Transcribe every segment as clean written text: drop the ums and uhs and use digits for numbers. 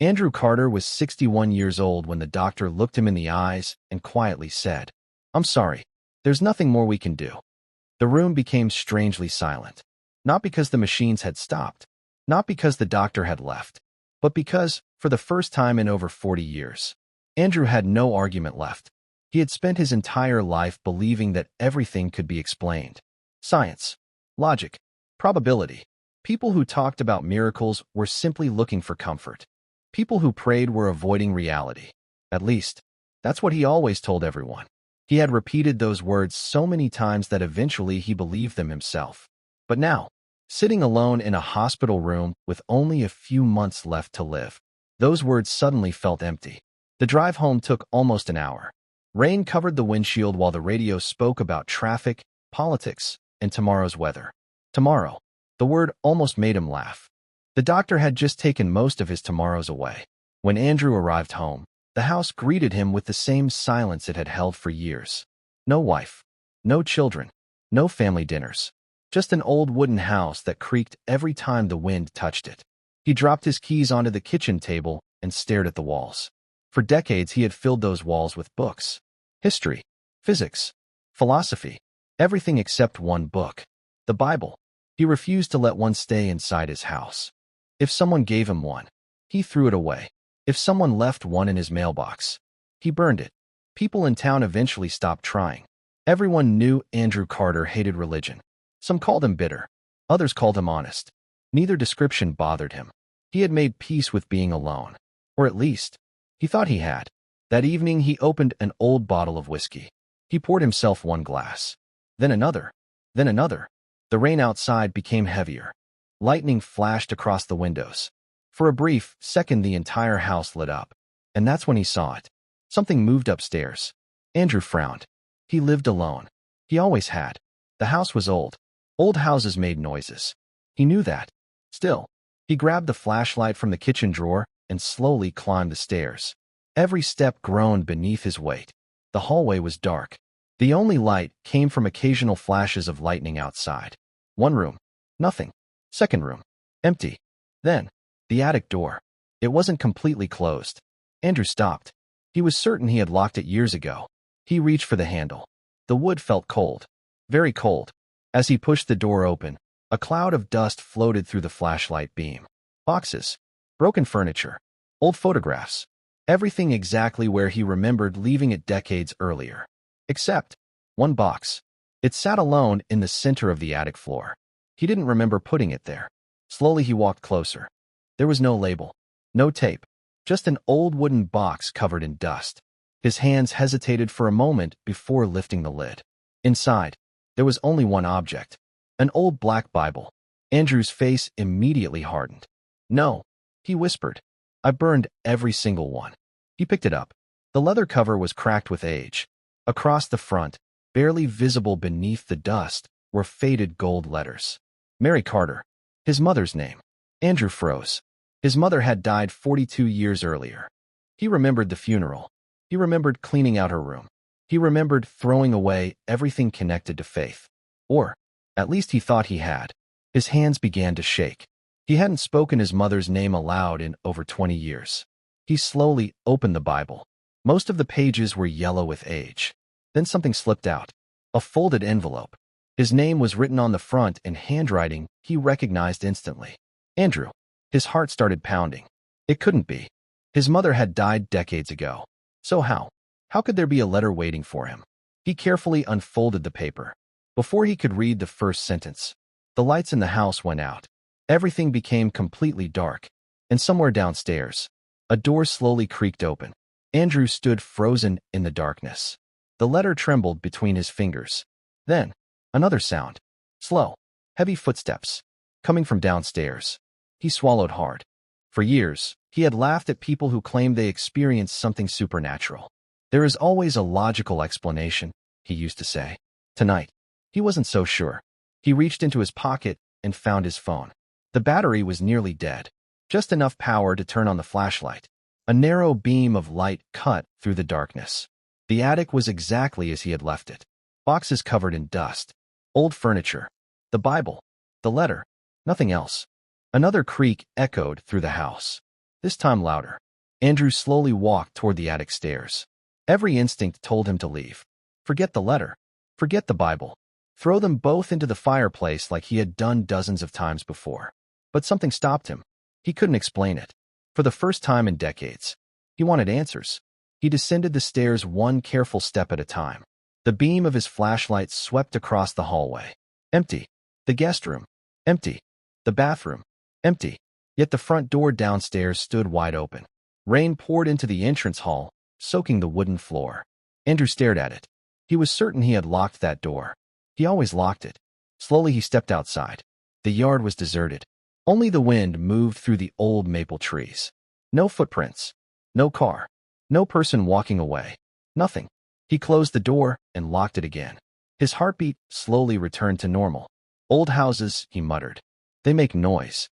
Andrew Carter was 61 years old when the doctor looked him in the eyes and quietly said, "I'm sorry. There's nothing more we can do." The room became strangely silent. Not because the machines had stopped, not because the doctor had left, but because, for the first time in over 40 years, Andrew had no argument left. He had spent his entire life believing that everything could be explained. Science, logic, probability. People who talked about miracles were simply looking for comfort. People who prayed were avoiding reality. At least, that's what he always told everyone. He had repeated those words so many times that eventually he believed them himself. But now, sitting alone in a hospital room with only a few months left to live, those words suddenly felt empty. The drive home took almost an hour. Rain covered the windshield while the radio spoke about traffic, politics, and tomorrow's weather. Tomorrow. The word almost made him laugh. The doctor had just taken most of his tomorrows away. When Andrew arrived home, the house greeted him with the same silence it had held for years. No wife, no children, no family dinners. Just an old wooden house that creaked every time the wind touched it. He dropped his keys onto the kitchen table and stared at the walls. For decades he had filled those walls with books. History, physics, philosophy, everything except one book. The Bible. He refused to let one stay inside his house. If someone gave him one, he threw it away. If someone left one in his mailbox, he burned it. People in town eventually stopped trying. Everyone knew Andrew Carter hated religion. Some called him bitter. Others called him honest. Neither description bothered him. He had made peace with being alone. Or at least, he thought he had. That evening he opened an old bottle of whiskey. He poured himself one glass. Then another. Then another. The rain outside became heavier. Lightning flashed across the windows. For a brief second the entire house lit up. And that's when he saw it. Something moved upstairs. Andrew frowned. He lived alone. He always had. The house was old. Old houses made noises. He knew that. Still, he grabbed the flashlight from the kitchen drawer and slowly climbed the stairs. Every step groaned beneath his weight. The hallway was dark. The only light came from occasional flashes of lightning outside. One room. Nothing. Second room. Empty. Then, the attic door. It wasn't completely closed. Andrew stopped. He was certain he had locked it years ago. He reached for the handle. The wood felt cold. Very cold. As he pushed the door open, a cloud of dust floated through the flashlight beam. Boxes. Broken furniture. Old photographs. Everything exactly where he remembered leaving it decades earlier. Except one box. It sat alone in the center of the attic floor. He didn't remember putting it there. Slowly he walked closer. There was no label. No tape. Just an old wooden box covered in dust. His hands hesitated for a moment before lifting the lid. Inside, there was only one object. An old black Bible. Andrew's face immediately hardened. "No," he whispered. "I burned every single one." He picked it up. The leather cover was cracked with age. Across the front, barely visible beneath the dust, were faded gold letters. Mary Carter. His mother's name. Andrew froze. His mother had died 42 years earlier. He remembered the funeral. He remembered cleaning out her room. He remembered throwing away everything connected to faith. Or, at least he thought he had. His hands began to shake. He hadn't spoken his mother's name aloud in over 20 years. He slowly opened the Bible. Most of the pages were yellow with age. Then something slipped out. A folded envelope. His name was written on the front in handwriting he recognized instantly. Andrew. His heart started pounding. It couldn't be. His mother had died decades ago. So how? How could there be a letter waiting for him? He carefully unfolded the paper. Before he could read the first sentence, the lights in the house went out. Everything became completely dark. And somewhere downstairs, a door slowly creaked open. Andrew stood frozen in the darkness. The letter trembled between his fingers. Then, another sound. Slow, heavy footsteps. Coming from downstairs. He swallowed hard. For years, he had laughed at people who claimed they experienced something supernatural. There is always a logical explanation, he used to say. Tonight, he wasn't so sure. He reached into his pocket and found his phone. The battery was nearly dead. Just enough power to turn on the flashlight. A narrow beam of light cut through the darkness. The attic was exactly as he had left it. Boxes covered in dust. Old furniture. The Bible. The letter. Nothing else. Another creak echoed through the house. this time louder. Andrew slowly walked toward the attic stairs. Every instinct told him to leave. Forget the letter. Forget the Bible. Throw them both into the fireplace like he had done dozens of times before. But something stopped him. He couldn't explain it. For the first time in decades, he wanted answers. He descended the stairs one careful step at a time. The beam of his flashlight swept across the hallway. Empty. The guest room. Empty. The bathroom. Empty. Yet the front door downstairs stood wide open. Rain poured into the entrance hall, soaking the wooden floor. Andrew stared at it. He was certain he had locked that door. He always locked it. Slowly he stepped outside. The yard was deserted. Only the wind moved through the old maple trees. No footprints. No car. No person walking away. Nothing. He closed the door and locked it again. His heartbeat slowly returned to normal. Old houses, he muttered. They make noise.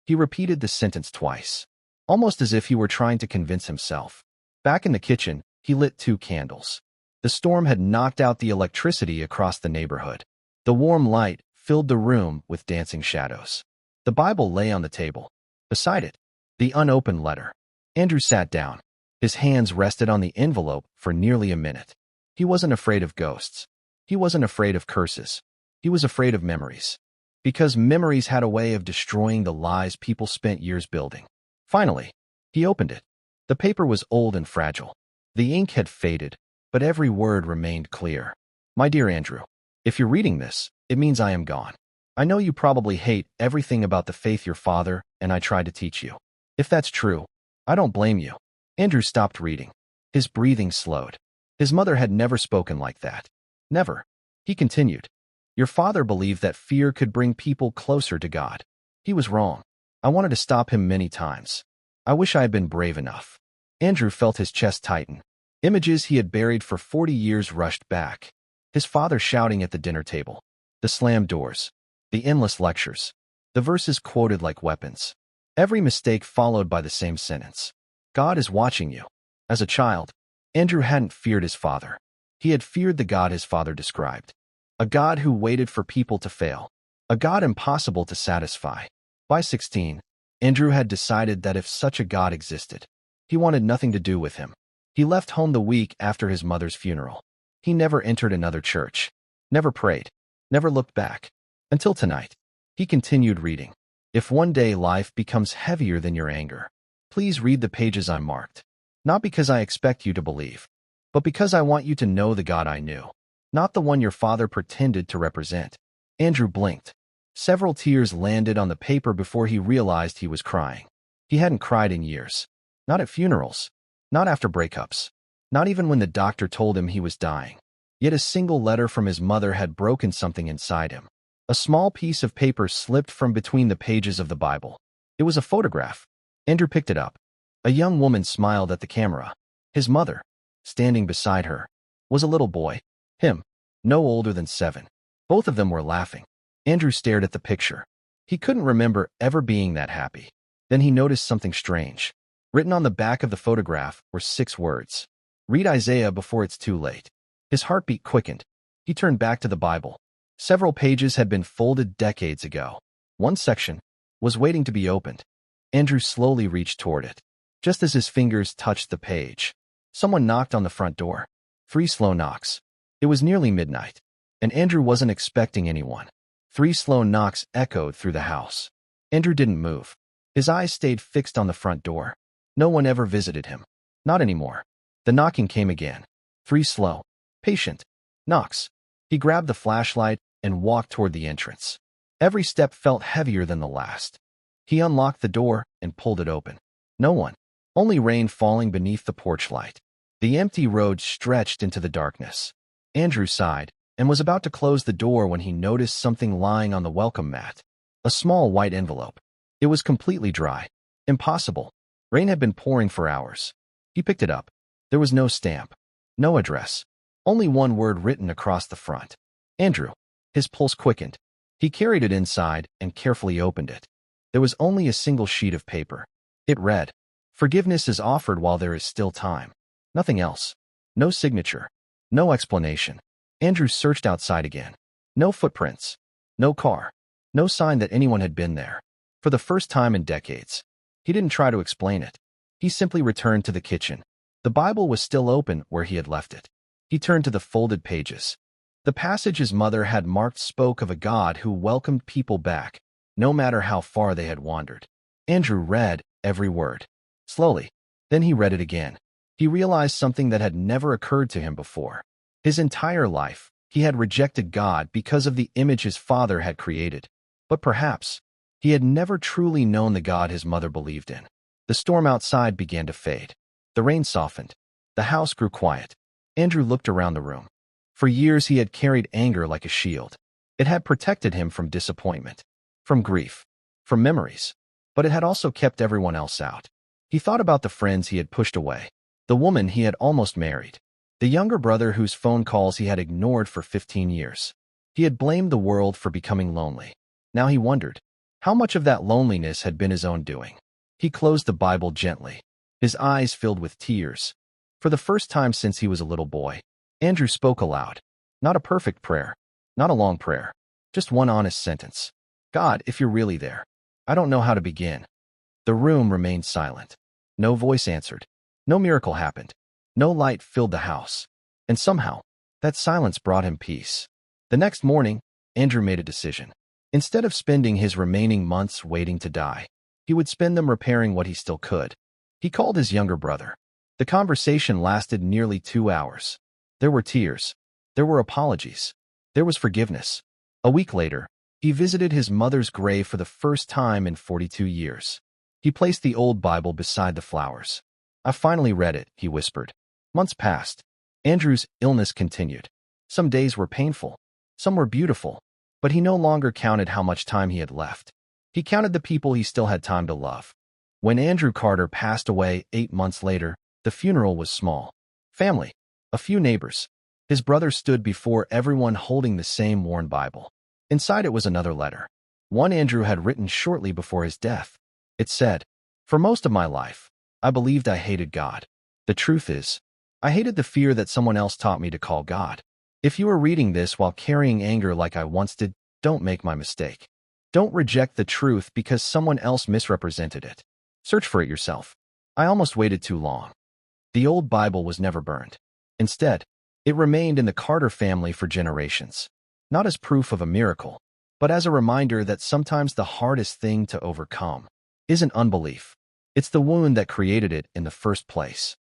He repeated the sentence twice, almost as if he were trying to convince himself. Back in the kitchen, he lit 2 candles. The storm had knocked out the electricity across the neighborhood. The warm light filled the room with dancing shadows. The Bible lay on the table. Beside it, the unopened letter. Andrew sat down. His hands rested on the envelope for nearly a minute. He wasn't afraid of ghosts. He wasn't afraid of curses. He was afraid of memories. Because memories had a way of destroying the lies people spent years building. Finally, he opened it. The paper was old and fragile. The ink had faded, but every word remained clear. My dear Andrew, if you're reading this, it means I am gone. I know you probably hate everything about the faith your father and I tried to teach you. If that's true, I don't blame you. Andrew stopped reading. His breathing slowed. His mother had never spoken like that. Never. He continued. Your father believed that fear could bring people closer to God. He was wrong. I wanted to stop him many times. I wish I had been brave enough. Andrew felt his chest tighten. Images he had buried for 40 years rushed back. His father shouting at the dinner table. The slammed doors. The endless lectures. The verses quoted like weapons. Every mistake followed by the same sentence. God is watching you. As a child, Andrew hadn't feared his father. He had feared the God his father described. A God who waited for people to fail. A God impossible to satisfy. By 16, Andrew had decided that if such a God existed, he wanted nothing to do with him. He left home the week after his mother's funeral. He never entered another church. Never prayed. Never looked back. Until tonight. He continued reading. If one day life becomes heavier than your anger, please read the pages I marked. Not because I expect you to believe, but because I want you to know the God I knew, not the one your father pretended to represent. Andrew blinked. Several tears landed on the paper before he realized he was crying. He hadn't cried in years. Not at funerals. Not after breakups. Not even when the doctor told him he was dying. Yet a single letter from his mother had broken something inside him. A small piece of paper slipped from between the pages of the Bible. It was a photograph. Andrew picked it up. A young woman smiled at the camera. His mother, standing beside her, was a little boy. Him, no older than 7. Both of them were laughing. Andrew stared at the picture. He couldn't remember ever being that happy. Then he noticed something strange. Written on the back of the photograph were 6 words. Read Isaiah before it's too late. His heartbeat quickened. He turned back to the Bible. Several pages had been folded decades ago. One section was waiting to be opened. Andrew slowly reached toward it. Just as his fingers touched the page, someone knocked on the front door. 3 slow knocks. It was nearly midnight, and Andrew wasn't expecting anyone. 3 slow knocks echoed through the house. Andrew didn't move. His eyes stayed fixed on the front door. No one ever visited him. Not anymore. The knocking came again. 3 slow, patient knocks. He grabbed the flashlight and walked toward the entrance. Every step felt heavier than the last. He unlocked the door and pulled it open. No one. Only rain falling beneath the porch light. The empty road stretched into the darkness. Andrew sighed and was about to close the door when he noticed something lying on the welcome mat. A small white envelope. It was completely dry. Impossible. Rain had been pouring for hours. He picked it up. There was no stamp. No address. Only one word written across the front. Andrew. His pulse quickened. He carried it inside and carefully opened it. There was only a single sheet of paper. It read, "Forgiveness is offered while there is still time." Nothing else. No signature. No explanation. Andrew searched outside again. No footprints. No car. No sign that anyone had been there. For the first time in decades, He didn't try to explain it. He simply returned to the kitchen. The Bible was still open where he had left it. He turned to the folded pages. The passage his mother had marked spoke of a God who welcomed people back, no matter how far they had wandered. Andrew read every word. Slowly. Then he read it again. He realized something that had never occurred to him before. His entire life, he had rejected God because of the image his father had created. But perhaps, he had never truly known the God his mother believed in. The storm outside began to fade. The rain softened. The house grew quiet. Andrew looked around the room. For years he had carried anger like a shield. It had protected him from disappointment, from grief, from memories. But it had also kept everyone else out. He thought about the friends he had pushed away, the woman he had almost married, the younger brother whose phone calls he had ignored for 15 years. He had blamed the world for becoming lonely. Now he wondered, how much of that loneliness had been his own doing? He closed the Bible gently, his eyes filled with tears. For the first time since he was a little boy, Andrew spoke aloud. Not a perfect prayer, not a long prayer, just one honest sentence. God, if you're really there, I don't know how to begin. The room remained silent. No voice answered. No miracle happened. No light filled the house. And somehow, that silence brought him peace. The next morning, Andrew made a decision. Instead of spending his remaining months waiting to die, he would spend them repairing what he still could. He called his younger brother. The conversation lasted nearly 2 hours. There were tears. There were apologies. There was forgiveness. A week later, he visited his mother's grave for the first time in 42 years. He placed the old Bible beside the flowers. I finally read it, he whispered. Months passed. Andrew's illness continued. Some days were painful. Some were beautiful. But he no longer counted how much time he had left. He counted the people he still had time to love. When Andrew Carter passed away 8 months later, the funeral was small. Family. A few neighbors. His brother stood before everyone holding the same worn Bible. Inside it was another letter. One Andrew had written shortly before his death. It said, "For most of my life, I believed I hated God. The truth is, I hated the fear that someone else taught me to call God. If you are reading this while carrying anger like I once did, don't make my mistake. Don't reject the truth because someone else misrepresented it. Search for it yourself. I almost waited too long." The old Bible was never burned. Instead, it remained in the Carter family for generations. Not as proof of a miracle, but as a reminder that sometimes the hardest thing to overcome isn't unbelief. It's the wound that created it in the first place.